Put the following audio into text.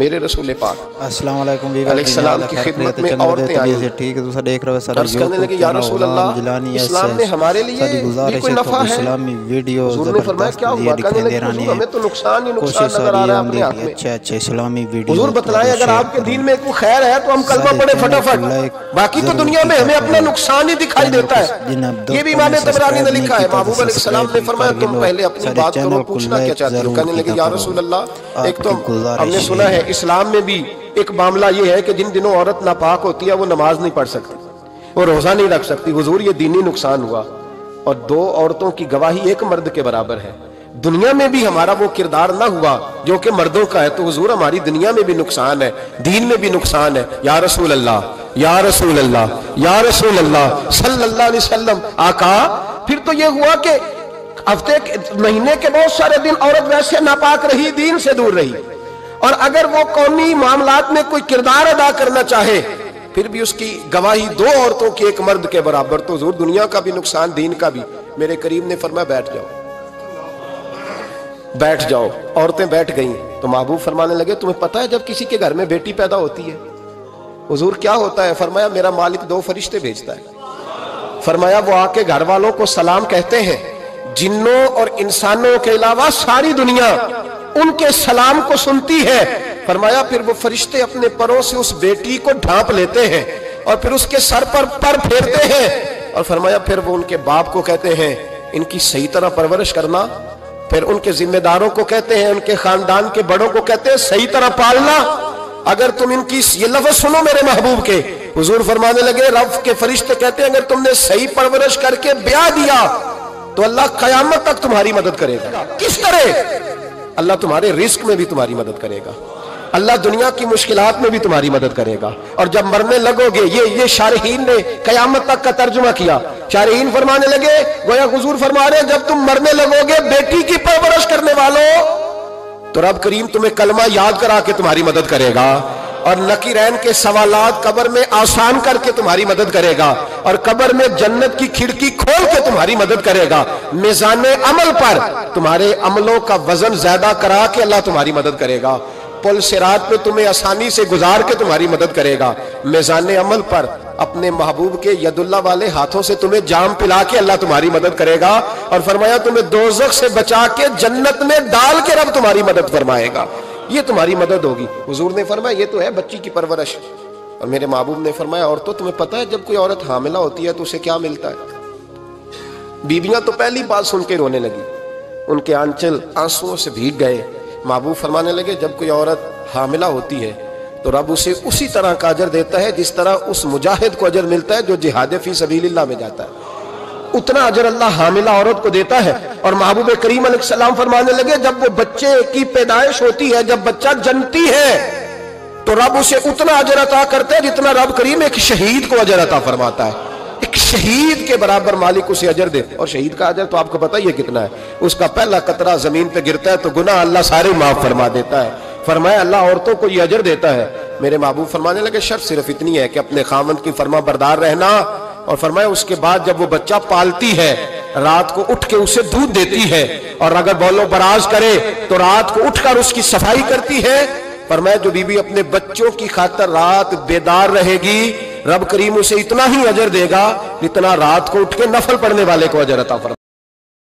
میرے رسول پاک السلام علیکم علیہ السلام کی خدمت میں عورتیں آئیں ٹھیک ہے دوسرا دیکھ رہے ہو عرض کرنے لگے یا رسول اللہ اسلام میں ہمارے لیے بھی کوئی نفع ہے؟ اسلامی ویڈیو حضور نے فرمایا کیا ہوا؟ کہنے لگے حضور ہمیں تو نقصان ہی نقصان نظر آ رہا ہے اپنے ہاتھ میں۔ اچھا اسلامی ویڈیو حضور بتلائیں اگر آپ کے دین میں کوئی خیر ہے تو ہم کلمہ پڑھیں فٹافٹ، باقی تو دنیا میں ہمیں اپنا نقصان ہی دکھائی دیتا ہے۔ یہ بھی امام طبرانی نے لکھا ہے، محبوب علیہ السلام نے فرمایا تم پہلے اپنی بات کرو، پوچھنا کیا چاہتے ہو؟ کہنے لگے یا رسول اللہ ایک تو ہم نے سنا ہے اسلام میں بھی ایک معاملہ یہ ہے کہ جن دنوں عورت ناپاک ہوتی ہے وہ نماز نہیں پڑھ سکتی، وہ روزہ نہیں رکھ سکتی۔ حضور یہ دینی نقصان ہوا، اور دو عورتوں کی گواہی ایک مرد کے برابر ہے۔ دنیا میں بھی ہمارا وہ کردار نہ ہوا جو کہ مردوں کا ہے تو حضور ہماری دنیا میں بھی نقصان ہے، دین میں بھی نقصان ہے۔ یا رسول اللہ یا رسول اللہ یا رسول اللہ صلی اللہ علیہ وسلم آقا۔ پھر تو یہ ہوا کہ ہفتے مہینے کے بہت سارے دن عورت ویسے ناپاک رہی، دین سے دور رہی، اور اگر وہ قومی معاملات میں کوئی کردار ادا کرنا چاہے پھر بھی اس کی گواہی دو عورتوں کی ایک مرد کے برابر، تو حضور دنیا کا بھی نقصان دین کا بھی۔ میرے کریم نے فرمایا بیٹھ جاؤ بیٹھ جاؤ۔ عورتیں بیٹھ گئیں تو محبوب فرمانے لگے تمہیں پتہ ہے جب کسی کے گھر میں بیٹی پیدا ہوتی ہے حضور کیا ہوتا ہے؟ فرمایا میرا مالک دو فرشتے بھیجتا ہے، فرمایا وہ آ کے گھر والوں کو سلام کہتے ہیں، جنوں اور انسانوں کے علاوہ ساری دنیا ان کے سلام کو سنتی ہے۔ فرمایا پھر وہ فرشتے اپنے پروں سے اس بیٹی کو ڈھانپ لیتے ہیں اور پھر اس کے سر پر پر پھیرتے ہیں، اور فرمایا پھر وہ ان کے باپ کو کہتے ہیں ان کی صحیح طرح پرورش کرنا، پھر ان کے ذمہ داروں کو کہتے ہیں، ان کے خاندان کے بڑوں کو کہتے ہیں صحیح طرح پالنا۔ اگر تم ان کی یہ لفظ سنو میرے محبوب کے، حضور فرمانے لگے رب کے فرشتے کہتے ہیں اگر تم نے صحیح پرورش کر کے بیاہ دیا تو اللہ قیامت تک تمہاری مدد کرے گا۔ کس طرح؟ اللہ تمہارے رزق میں بھی تمہاری مدد کرے گا، اللہ دنیا کی مشکلات میں بھی تمہاری مدد کرے گا، اور جب مرنے لگو گے یہ شارحین نے قیامت تک کا ترجمہ کیا۔ شارحین فرمانے لگے گویا حضور فرما رہے ہیں جب تم مرنے لگو گے بیٹی کی پرورش کرنے والوں تو رب کریم تمہیں کلمہ یاد کرا کے تمہاری مدد کرے گا، اور نکیرین کے سوالات قبر میں آسان کر کے تمہاری مدد کرے گا، اور قبر میں جنت کی کھڑکی کھول کے تمہاری مدد کرے گا۔ میزان عمل پر تمہارے عملوں کا وزن زیادہ کرا کے اللہ تمہاری مدد کرے گا، پل صراط پہ تمہیں آسانی سے گزار کے تمہاری مدد کرے گا۔ میزان عمل پر اپنے محبوب کے ید اللہ والے ہاتھوں سے تمہیں جام پلا کے اللہ تمہاری مدد کرے گا، اور فرمایا تمہیں دوزخ سے بچا کے جنت میں ڈال کے رب تمہاری مدد فرمائے گا، یہ تمہاری مدد ہوگی۔ حضور نے فرمایا یہ تو ہے بچی کی پرورش، اور میرے محبوب نے فرمایا عورتوں تمہیں پتہ ہے جب کوئی عورت حاملہ ہوتی ہے تو اسے کیا ملتا ہے؟ بیویاں تو پہلی بات سن کے رونے لگی، ان کے آنچل آنسوؤں سے بھیگ گئے۔ محبوب فرمانے لگے جب کوئی عورت حاملہ ہوتی ہے تو رب اسے اسی طرح کا اجر دیتا ہے جس طرح اس مجاہد کو اجر ملتا ہے جو جہاد فی سبیل اللہ میں جاتا ہے، اتنا اجر اللہ حاملہ عورت کو دیتا ہے۔ اور محبوب کریم علیہ السلام فرمانے لگے جب وہ بچے کی پیدائش ہوتی ہے، جب بچہ جنتی ہے تو رب اسے اتنا اجر عطا کرتا ہے جتنا رب کریم ایک شہید کو اجر عطا فرماتا ہے، ایک شہید کے برابر مالک اسے اجر دے۔ اور شہید کا اجر تو آپ کو پتہ ہی ہے کتنا ہے، اس کا پہلا قطرہ زمین پہ گرتا ہے تو گناہ اللہ سارے معاف فرما دیتا ہے۔ فرمایا اللہ عورتوں کو یہ اجر دیتا ہے۔ میرے محبوب فرمانے لگے شرط صرف اتنی ہے کہ اپنے خاوند کی فرما بردار رہنا، اور فرمایا اس کے بعد جب وہ بچہ پالتی ہے رات کو اٹھ کے اسے دودھ دیتی ہے، اور اگر بول و براز کرے تو رات کو اٹھ کر اس کی صفائی کرتی ہے۔ فرمایا جو بیوی اپنے بچوں کی خاطر رات بیدار رہے گی رب کریم اسے اتنا ہی اجر دے گا جتنا رات کو اٹھ کے نفل پڑھنے والے کو اجر عطا فرمائے۔